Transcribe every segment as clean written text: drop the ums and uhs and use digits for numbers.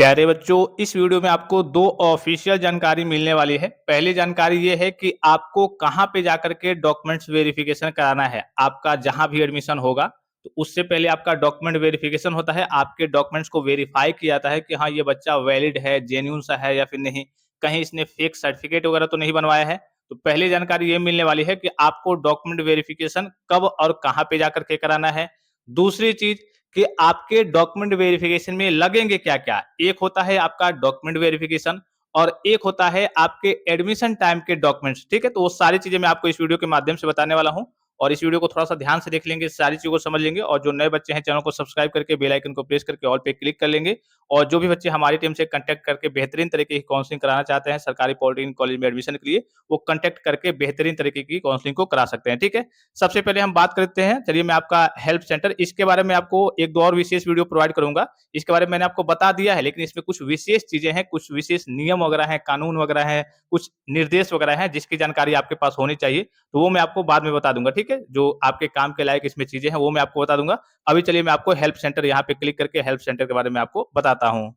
प्यारे बच्चों, इस वीडियो में आपको 2 ऑफिशियल जानकारी मिलने वाली है। पहली जानकारी ये है कि आपको कहाँ पे जाकर के डॉक्यूमेंट्स वेरिफिकेशन कराना है। आपका जहाँ भी एडमिशन होगा, तो उससे पहले आपका डॉक्यूमेंट वेरिफिकेशन होता है। आपके डॉक्यूमेंट्स को वेरीफाई किया जाता है कि हाँ, ये बच्चा वैलिड है, जेन्युइन सा है या फिर नहीं, कहीं इसने फेक सर्टिफिकेट वगैरह तो नहीं बनवाया है। तो पहली जानकारी ये मिलने वाली है कि आपको डॉक्यूमेंट वेरिफिकेशन कब और कहाँ पे जाकर के कराना है। दूसरी चीज़ कि आपके डॉक्यूमेंट वेरिफिकेशन में लगेंगे क्या-क्या। एक होता है आपका डॉक्यूमेंट वेरिफिकेशन और एक होता है आपके एडमिशन टाइम के डॉक्यूमेंट्स, ठीक है? तो वो सारी चीज़ें मैं आपको इस वीडियो के माध्यम से बताने वाला हूँ और इस वीडियो को थोड़ा-सा ध्यान से देख लेंगे, सारी चीज़ों को समझ लेंगे और जो नए बच्चे हैं चैनल को सब्सक्राइब करके बेल आइकन को प्रेस करके ऑल पे क्लिक कर लेंगे और जो भी बच्चे हमारी टीम से कॉन्टैक्ट करके बेहतरीन तरीके की काउंसलिंग कराना चाहते हैं सरकारी पॉलिटेक्निक कॉलेज में एडमिशन के लिए, वो कॉन्टैक्ट करके बेहतरीन तरीके की काउंसलिंग को करा सकते हैं, ठीक है? सबसे पहले हम बात करते हैं, चलिए मैं आपका हेल्प सेंटर इसके बारे में आपको 1-2 और विशेष वीडियो प्रोवाइड करूँगा। इसके बारे में मैंने आपको बता दिया है, लेकिन इसमें कुछ विशेष चीज़ें हैं, कुछ विशेष नियम वगैरह हैं, कानून वगैरह हैं, कुछ निर्देश वगैरह हैं, जिसकी जानकारी आपके पास होनी चाहिए। तो वो मैं आपको बाद में बता दूँगा, ठीक है? जो आपके काम के लायक इसमें चीज़ें हैं, वो मैं आपको बता दूँगा। अभी चलिए मैं आपको हेल्प सेंटर यहाँ पे क्लिक करके हेल्प सेंटर के बारे में आपको बताता हूँ।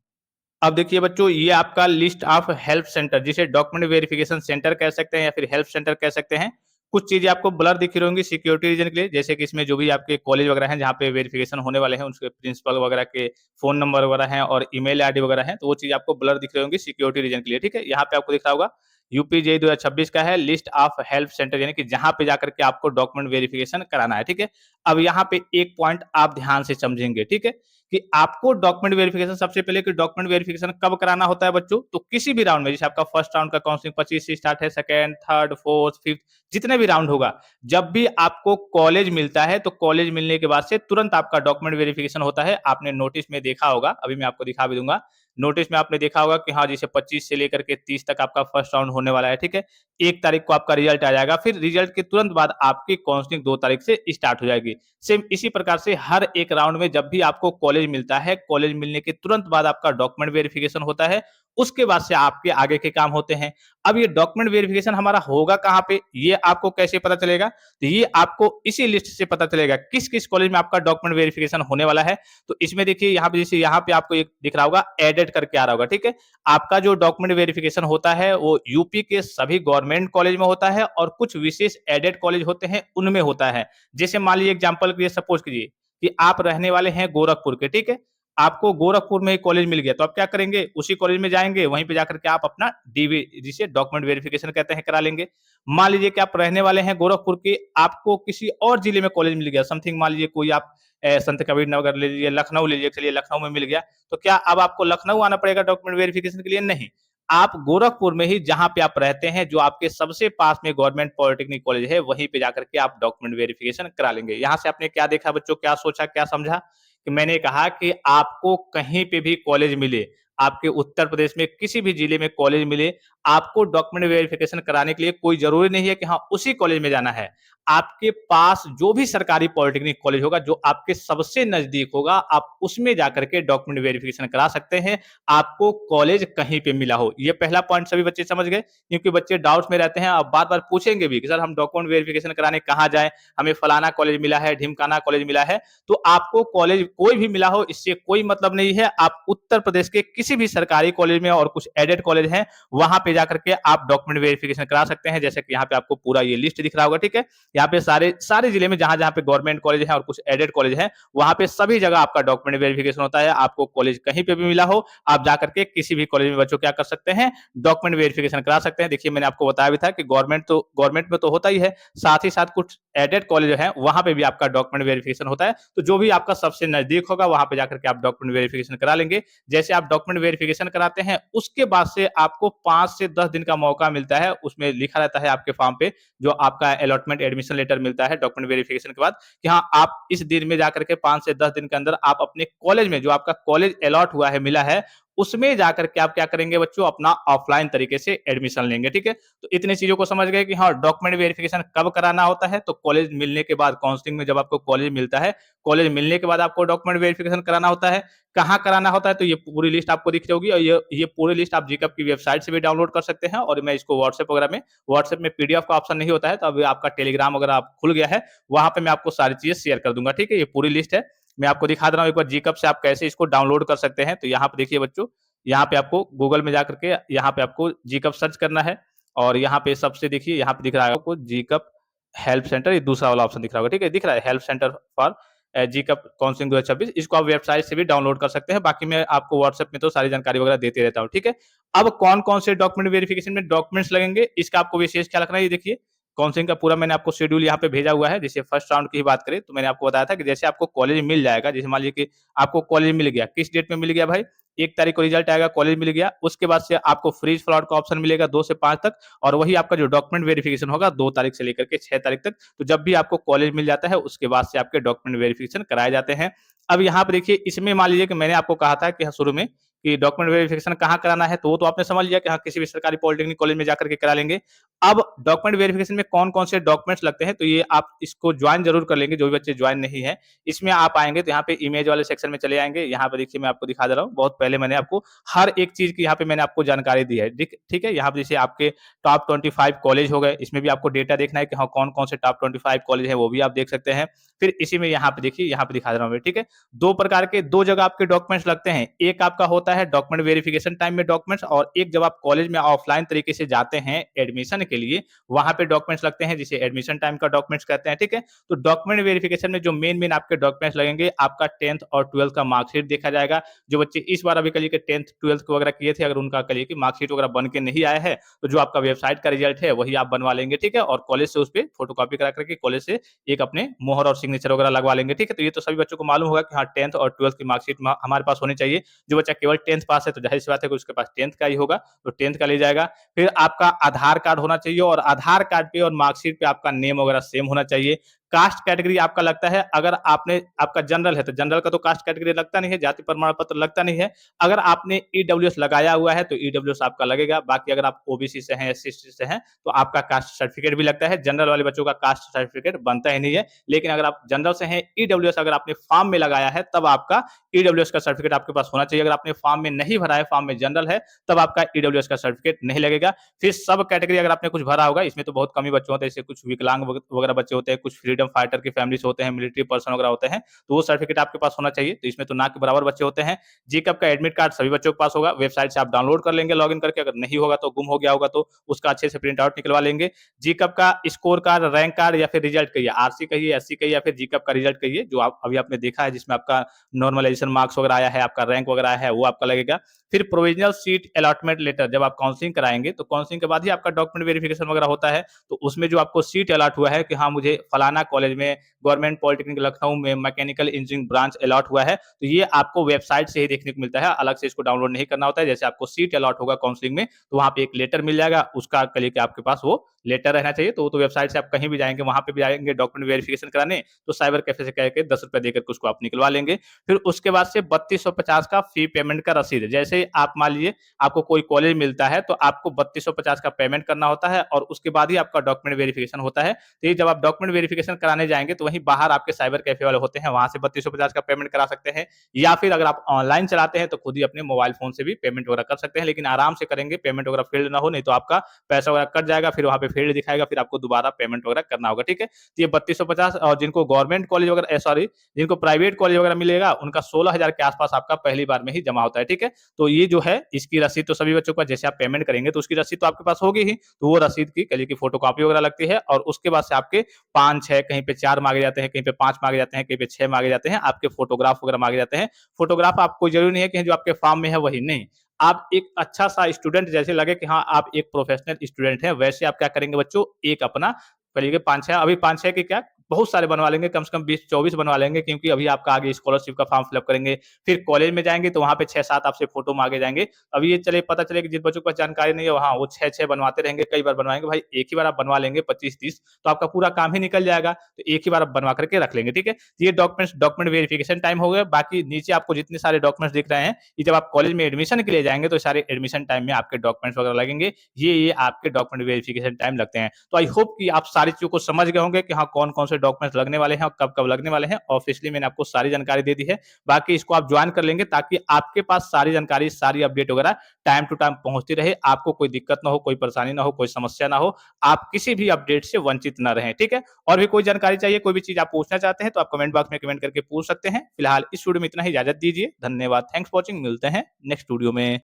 अब देखिए बच्चों, ये आपका लिस्ट ऑफ हेल्प सेंटर, जिसे डॉक्यूमेंट वेरिफिकेशन सेंटर कह सकते हैं या फिर हेल्प सेंटर कह सकते हैं। कुछ चीजें आपको ब्लर दिख रही होंगी सिक्योरिटी रीजन के लिए, जैसे कि इसमें जो भी आपके कॉलेज वगैरह हैं जहाँ पे वेरिफिकेशन होने वाले हैं, उसके प्रिंसिपल वगैरह के फोन नंबर वगैरह हैं और ईमेल आईडी वगैरह हैं, तो वो चीज आपको ब्लर दिख रही होंगी सिक्योरिटी रीजन के लिए, ठीक है? यहाँ पे आपको दिख रहा होगा यूपी जे 2026 का है लिस्ट ऑफ हेल्प सेंटर, यानी कि जहां पे जाकर के आपको डॉक्यूमेंट वेरिफिकेशन कराना है, ठीक है? अब यहाँ पे एक पॉइंट आप ध्यान से समझेंगे, ठीक है? कि आपको डॉक्यूमेंट वेरिफिकेशन सबसे पहले कि डॉक्यूमेंट वेरिफिकेशन कब कराना होता है बच्चों, तो किसी भी राउंड में, जैसे आपका फर्स्ट राउंड का काउंसलिंग 25 से स्टार्ट है, सेकंड, थर्ड, फोर्थ, फिफ्थ, जितने भी राउंड होगा, जब भी आपको कॉलेज मिलता है तो कॉलेज मिलने के बाद से तुरंत आपका डॉक्यूमेंट वेरिफिकेशन होता है। आपने नोटिस में देखा होगा, अभी मैं आपको दिखा भी दूंगा। नोटिस में आपने देखा होगा कि हाँ, जैसे 25 से लेकर के 30 तक आपका फर्स्ट राउंड होने वाला है, ठीक है? 1 तारीख को आपका रिजल्ट आ जाएगा, फिर रिजल्ट के तुरंत बाद आपकी काउंसलिंग 2 तारीख से स्टार्ट हो जाएगी। सेम इसी प्रकार से हर एक राउंड में जब भी आपको कॉलेज मिलता है, कॉलेज मिलने के तुरंत बाद आपका डॉक्यूमेंट वेरिफिकेशन होता है, उसके बाद से आपके आगे के काम होते हैं। अब ये डॉक्यूमेंट वेरिफिकेशन हमारा होगा कहाँ पे, ये आपको कैसे पता चलेगा? तो ये आपको इसी लिस्ट से पता चलेगा किस-किस कॉलेज में आपका डॉक्यूमेंट वेरिफिकेशन होने वाला है। तो इसमें देखिए यहाँ पे, जैसे यहाँ पे आपको एक दिख रहा होगा एडेड करके आ रहा होगा, ठीक है? आपका जो डॉक्यूमेंट वेरिफिकेशन होता है वो यूपी के सभी गवर्नमेंट कॉलेज में होता है और कुछ विशेष एडेड कॉलेज होते हैं, उनमें होता है। जैसे मान लीजिए एग्जांपल के लिए सपोज कीजिए कि आप रहने वाले हैं गोरखपुर के, ठीक है? आपको गोरखपुर में ही कॉलेज मिल गया, तो आप क्या करेंगे? उसी कॉलेज में जाएँगे, वहीं पे जाकर के आप अपना डीवी, जिसे डॉक्यूमेंट वेरिफिकेशन कहते हैं, करा लेंगे। मान लीजिए कि आप रहने वाले हैं गोरखपुर के, आपको किसी और जिले में कॉलेज मिल गया, समथिंग मान लीजिए कोई आप संत कबीर नगर ले लीजिए, लखनऊ ले लीजिए, चलिए लखनऊ में मिल गया, तो क्या अब आपको लखनऊ आना पड़ेगा डॉक्यूमेंट वेरिफिकेशन के लिए? नहीं। आप गोरखपुर में ही जहाँ पे आप रहते हैं, जो आपके सबसे पास में गवर्नमेंट पॉलिटेक्निक कॉलेज है, वहीं पे जाकर के आप डॉक्यूमेंट वेरिफिकेशन करा लेंगे। यहाँ से आपने क्या देखा बच्चों, क्या सोचा, क्या समझा? कि मैंने कहा कि आपको कहीं पे भी कॉलेज मिले, आपके उत्तर प्रदेश में किसी भी जिले में कॉलेज मिले, आपको डॉक्यूमेंट वेरिफिकेशन कराने के लिए कोई ज़रूरी नहीं है कि हाँ, उसी कॉलेज में जाना है। आपके पास जो भी सरकारी पॉलिटेक्निक कॉलेज होगा, जो आपके सबसे नज़दीक होगा, आप उसमें जाकर के डॉक्यूमेंट वेरिफिकेशन करा सकते हैं, आपको कॉलेज कहीं पे मिला हो। ये पहला पॉइंट सभी बच्चे समझ गए? क्योंकि बच्चे डाउट्स में रहते हैं और बार-बार पूछेंगे भी कि सर हम डॉक्यूमेंट वेरिफिकेशन कराने कहाँ जाएँ? हमें फलाना कॉलेज मिला है, ढिमकाना कॉलेज मिला है। तो आपको कॉलेज कोई भी मिला हो, इससे कोई मतलब नहीं है। आप उत्तर प्रदेश के किसी भी सरकारी कॉलेज में और कुछ एडेड कॉलेज हैं, वहाँ पे जाकर के आप डॉक्यूमेंट वेरिफिकेशन करा सकते हैं। जैसे कि यहाँ पे आपको पूरा ये लिस्ट दिख रहा होगा, ठीक है? यहाँ पे सारे सारे जिले में जहाँ-जहाँ पे गवर्नमेंट कॉलेज है और कुछ एडेड कॉलेज है, वहाँ पे सभी जगह आपका डॉक्यूमेंट वेरिफिकेशन होता है। आपको कॉलेज कहीं पे भी मिला हो, आप जाकर के किसी भी कॉलेज में बच्चों क्या कर सकते हैं, डॉक्यूमेंट वेरिफिकेशन करा सकते हैं। देखिए मैंने आपको बताया भी था कि गवर्नमेंट में तो होता ही है, साथ ही साथ कुछ एडेड कॉलेज हैं, वहाँ पे भी आपका डॉक्यूमेंट वेरिफिकेशन होता है। तो जो भी आपका सबसे नज़दीक होगा, वहाँ पे जाकर के आप डॉक्यूमेंट वेरिफिकेशन करा लेंगे। जैसे आप डॉक्यूमेंट वेरिफिकेशन कराते हैं, उसके बाद से आपको 5 से 10 दिन का मौका मिलता है। उसमें लिखा रहता है आपके फॉर्म पे, जो आपका अलॉटमेंट एडमिशन लेटर मिलता है डॉक्यूमेंट वेरिफिकेशन के बाद, कि हाँ, आप इस दिन में जाकर के 5 से 10 दिन के अंदर आप अपने कॉलेज में, जो आपका कॉलेज अलॉट हुआ है, मिला है, उसमें जाकर के आप क्या करेंगे बच्चों, अपना ऑफलाइन तरीके से एडमिशन लेंगे, ठीक है? तो इतनी चीज़ों को समझ गए कि हाँ, डॉक्यूमेंट वेरिफिकेशन कब कराना होता है, तो कॉलेज मिलने के बाद, काउंसलिंग में जब आपको कॉलेज मिलता है, कॉलेज मिलने के बाद आपको डॉक्यूमेंट वेरिफिकेशन कराना होता है। कहाँ कराना होता है, तो ये पूरी लिस्ट आपको दिख रही होगी और ये पूरी लिस्ट आप जीकअप की वेबसाइट से भी डाउनलोड कर सकते हैं और मैं इसको व्हाट्सएप में पीडीएफ का ऑप्शन नहीं होता है, तो अभी आपका टेलीग्राम अगर आप खुल गया है, वहाँ पे मैं आपको सारी चीज़ें शेयर कर दूँगा, ठीक है? ये पूरी लिस्ट है। मैं आपको दिखा दे रहा हूँ एक बार जीकअप से आप कैसे इसको डाउनलोड कर सकते हैं। तो यहाँ पे देखिए बच्चों, यहाँ पे आपको गूगल में जाकर के यहाँ पे आपको जीकप सर्च करना है और यहाँ पे सबसे देखिए यहाँ पे दिख रहा है आपको जीकप हेल्प सेंटर, ये दूसरा वाला ऑप्शन दिख रहा होगा, ठीक है? दिख रहा है हेल्प सेंटर फॉर जीकप काउंसलिंग 2026। इसको आप वेबसाइट से भी डाउनलोड कर सकते हैं। बाकी मैं आपको व्हाट्सएप में तो सारी जानकारी वगैरह देते रहता हूँ, ठीक है? अब कौन-कौन से डॉक्यूमेंट वेरिफिकेशन में डॉक्यूमेंट्स लगेंगे, इसका आपको विशेष ख्याल रखना है। ये देखिए काउंसलिंग का पूरा मैंने आपको शेड्यूल यहाँ पे भेजा हुआ है। जैसे फर्स्ट राउंड की ही बात करें तो मैंने आपको बताया था कि जैसे आपको कॉलेज मिल जाएगा, जैसे मान लीजिए कि आपको कॉलेज मिल गया, किस डेट में मिल गया भाई? 1 तारीख को रिजल्ट आएगा, कॉलेज मिल गया, उसके बाद से आपको फ्रीज फ्लॉट का ऑप्शन मिलेगा 2 से 5 तक और वही आपका जो डॉक्यूमेंट वेरिफिकेशन होगा 2 तारीख से लेकर के 6 तारीख तक। तो जब भी आपको कॉलेज मिल जाता है उसके बाद से आपके डॉक्यूमेंट वेरिफिकेशन कराए जाते हैं। अब यहाँ पे देखिए इसमें मान लीजिए कि मैंने आपको कहा था कि हाँ, शुरू में कि डॉक्यूमेंट वेरिफिकेशन कहाँ कराना है, तो वो तो आपने समझ लिया कि हाँ, किसी भी सरकारी पॉलिटेक्निक कॉलेज में जाकर के करा लेंगे। अब डॉक्यूमेंट वेरिफिकेशन में कौन-कौन से डॉक्यूमेंट्स लगते हैं, तो ये आप इसको जॉइन ज़रूर कर लेंगे, जो भी बच्चे जॉइन नहीं है। इसमें आप आएँगे तो यहाँ पे इमेज वाले सेक्शन में चले आएँगे। यहाँ पे देखिए मैं आपको दिखा दे रहा हूँ। बहुत पहले मैंने आपको हर एक चीज़ की यहाँ पे मैंने आपको जानकारी दी है। ठीक है? यहाँ पे जैसे आपके टॉप 25 कॉलेज हो गए, इसमें भी आपको डेटा देखना है कि हाँ, कौन-कौन से टॉप 25 कॉलेज हैं, वो भी आप देख सकते हैं। फिर इसी में यहाँ पे देखिए, यहाँ पे दिखा दे रहा हूँ मैं, ठीक है? 2 प्रकार के 2 जगह आपके डॉक्यूमेंट्स लगते हैं। एक आपका होता है डॉक्यूमेंट वेरिफिकेशन टाइम में डॉक्यूमेंट्स और एक जब आप कॉलेज में ऑफलाइन तरीके से जाते हैं एडमिशन के लिए, वहाँ पे डॉक्यूमेंट्स लगते हैं जिसे एडमिशन टाइम का डॉक्यूमेंट्स कहते हैं, ठीक है? तो डॉक्यूमेंट वेरिफिकेशन में जो मेन आपके डॉक्यूमेंट्स लगेंगे, आपका 10th और 12th का मार्कशीट देखा जाएगा। जो बच्चे इस बार अभी कल के 10th 12th वगैरह किए थे, अगर उनका कल की मार्कशीट वगैरह बन के नहीं आया है, तो जो आपका वेबसाइट का रिजल्ट है वही आप बनवा लेंगे, ठीक है? और कॉलेज से उसपे फोटोकॉपी करा करके कॉलेज से एक अपने मोहर और सिग्नेचर वगैरह लगवा लेंगे, ठीक है? तो ये तो सभी बच्चों को मालूम होगा कि हाँ, 10th और 12th की मार्कशीट हमारे पास होनी चाहिए। जो बच्चा केवल 10th पास है तो ज़ाहिर-सी बात है कि उसके पास 10th का ही होगा, तो 10th का ले जाएगा। फिर आपका आधार कार्ड होना चाहिए और आधार कार्ड पे और मार्कशीट पे आपका नेम वगैरह सेम होना चाहिए। कास्ट कैटेगरी आपका लगता है, अगर आपने आपका जनरल है तो जनरल का तो कास्ट कैटेगरी लगता नहीं है, जाति प्रमाण पत्र लगता नहीं है। अगर आपने ईडब्ल्यूएस लगाया हुआ है तो ईडब्ल्यूएस आपका लगेगा। बाकी अगर आप ओबीसी से हैं, एससी से हैं तो आपका कास्ट सर्टिफिकेट भी लगता है। जनरल वाले बच्चों का कास्ट सर्टिफिकेट बनता ही नहीं है। लेकिन अगर आप जनरल से हैं, ईडब्ल्यूएस अगर आपने फॉर्म में लगाया है तब आपका ईडब्ल्यूएस का सर्टिफिकेट आपके पास होना चाहिए। अगर आपने फॉर्म में नहीं भरा है, फॉर्म में जनरल है, तब आपका ईडब्ल्यूएस का सर्टिफिकेट नहीं लगेगा। फिर सब कैटेगरी अगर आपने कुछ भरा होगा, इसमें तो बहुत कम ही बच्चे होते हैं, जैसे कुछ विकलांग वगैरह बच्चे होते हैं, कुछ फ्रीडम फाइटर की फैमिली से होते हैं, मिलिट्री पर्सन वगैरह होते हैं, तो वो सर्टिफिकेट आपके पास होना चाहिए। तो इसमें तो ना के बराबर बच्चे होते हैं। जीकप का एडमिट कार्ड सभी बच्चों के पास होगा, वेबसाइट से आप डाउनलोड कर लेंगे लॉगिन करके। अगर नहीं होगा तो गुम हो गया होगा तो उसका अच्छे से प्रिंट आउट निकलवा लेंगे। जीकप का स्कोर कार्ड, रैंक कार्ड या फिर रिजल्ट कहिए, आरसी कहिए, एससी कहिए या फिर जीकप का रिजल्ट कहिए, जो आप अभी आपने देखा है जिसमें आपका नॉर्मलाइजेशन मार्क्स वगैरह आया है, आपका रैंक वगैरह आया है, वो आपका लगेगा। फिर प्रोविजनल सीट अलॉटमेंट लेटर, जब आप काउंसलिंग कराएंगे तो काउंसलिंग के बाद ही आपका डॉक्यूमेंट वेरिफिकेशन वगैरह होता है। तो उसमें जो आपको सीट अलॉट हुआ है कि हाँ, मुझे फलाना कॉलेज में गवर्नमेंट पॉलिटेक्निक लखनऊ में मैकेनिकल इंजीनियरिंग ब्रांच अलॉट हुआ है, तो ये आपको वेबसाइट से ही देखने को मिलता है, अलग से इसको डाउनलोड नहीं करना होता है। जैसे आपको सीट अलॉट होगा काउंसलिंग में तो वहाँ पे एक लेटर मिल जाएगा, उसका लेके आपके पास वो लेटर रहना चाहिए। तो वो तो वेबसाइट से आप कहीं भी जाएंगे, वहां पे भी जाएंगे डॉक्यूमेंट वेरिफिकेशन कराने, तो साइबर कैफे से कह के 10 रुपए देकर उसको आप निकलवा लेंगे। फिर उसके बाद से 3250 का फी पेमेंट का रसीद, जैसे आप मान लीजिए आपको कोई कॉलेज मिलता है तो आपको 3250 का पेमेंट करना होता है और उसके बाद ही आपका डॉक्यूमेंट वेरिफिकेशन होता है। तो ये जब आप डॉक्यूमेंट वेरिफिकेशन कराने जाएंगे तो वहीं बाहर आपके साइबर कैफे वाले होते हैं, वहां से 3250 का पेमेंट करा सकते हैं। या फिर अगर आप ऑनलाइन चलाते हैं तो खुद ही अपने मोबाइल फोन से भी पेमेंट वगैरह कर सकते हैं, लेकिन आराम से करेंगे, पेमेंट वगैरह फील्ड ना हो, नहीं तो आपका पैसा वगैरह कट जाएगा, फिर वहां पे फील्ड दिखाएगा, फिर आपको दोबारा पेमेंट वगैरह करना होगा, ठीक है? तो ये 3250, और जिनको गवर्नमेंट कॉलेज वगैरह सॉरी जिनको प्राइवेट कॉलेज वगैरह मिलेगा उनका 16,000 के आसपास आपका पहली बार में ही जमा होता है, ठीक है? तो ये जो है इसकी रसीद तो सभी बच्चों का, जैसे आप पेमेंट करेंगे तो उसकी रसीद तो आपके पास होगी ही, तो वो रसीद की कल की फोटोकॉपी वगैरह लगती है और उसके बाद से आपके 5-6 कहीं पे 4 मांगे जाते हैं, कहीं पे 5 मांगे जाते हैं, कहीं पे 6 मांगे जाते हैं, आपके फोटोग्राफ वगैरह मांगे जाते हैं। फोटोग्राफ आपको जरूरी नहीं है कि जो आपके फॉर्म में है वही, नहीं, आप एक अच्छा सा स्टूडेंट जैसे लगे कि हाँ, आप एक प्रोफेशनल स्टूडेंट हैं, वैसे आप क्या करेंगे बच्चों, एक अपना करिए 5-6, अभी 5-6 के क्या बहुत सारे बनवा लेंगे, कम से कम 20-24 बनवा लेंगे, क्योंकि अभी आपका आगे स्कॉलरशिप का फॉर्म फिलअप करेंगे। फिर कॉलेज में जाएंगे तो वहाँ पे 6-7 आपसे फोटो मांगे जाएंगे। अब ये चले पता चले कि जिन बच्चों को जानकारी नहीं है वहाँ वो 6-6 बनवाते रहेंगे, कई बार बनवाएंगे, भाई एक ही बार आप बनवा लेंगे 25-30, तो आपका पूरा काम ही निकल जाएगा। तो एक ही बार आप बनवा करके रख लेंगे, ठीक है? ये डॉक्यूमेंट वेरिफिकेशन टाइम हो गया। बाकी नीचे आपको जितने सारे डॉक्यूमेंट्स दिख रहे हैं, ये जब आप कॉलेज में एडमिशन के लिए जाएंगे तो सारे एडमिशन टाइम में आपके डॉक्यूमेंट्स वगैरह लगेंगे। ये आपके डॉक्यूमेंट वेरिफिकेशन टाइम लगते हैं। तो आई होप कि आप सारी चीजों को समझ गए होंगे कि हाँ, कौन कौन से डॉक्यूमेंट्स लगने वाले हैं और कब कब लगने वाले हैं। ऑब्वियसली मैंने आपको सारी जानकारी दे दी है। बाकी इसको आप ज्वाइन कर लेंगे ताकि आपके पास सारी जानकारी, सारी अपडेट वगैरह टाइम टू टाइम पहुंचती रहे, आपको कोई दिक्कत ना हो, कोई परेशानी ना हो, कोई समस्या ना हो, आप किसी भी अपडेट से वंचित ना रहें, ठीक है? और भी कोई जानकारी चाहिए, कोई भी चीज आप पूछना चाहते हैं तो आप कमेंट बॉक्स में कमेंट करके पूछ सकते हैं। फिलहाल इस वीडियो में इतना ही, इजाजत दीजिए। धन्यवाद, थैंक्स फॉर वॉचिंग, मिलते हैं नेक्स्ट वीडियो में।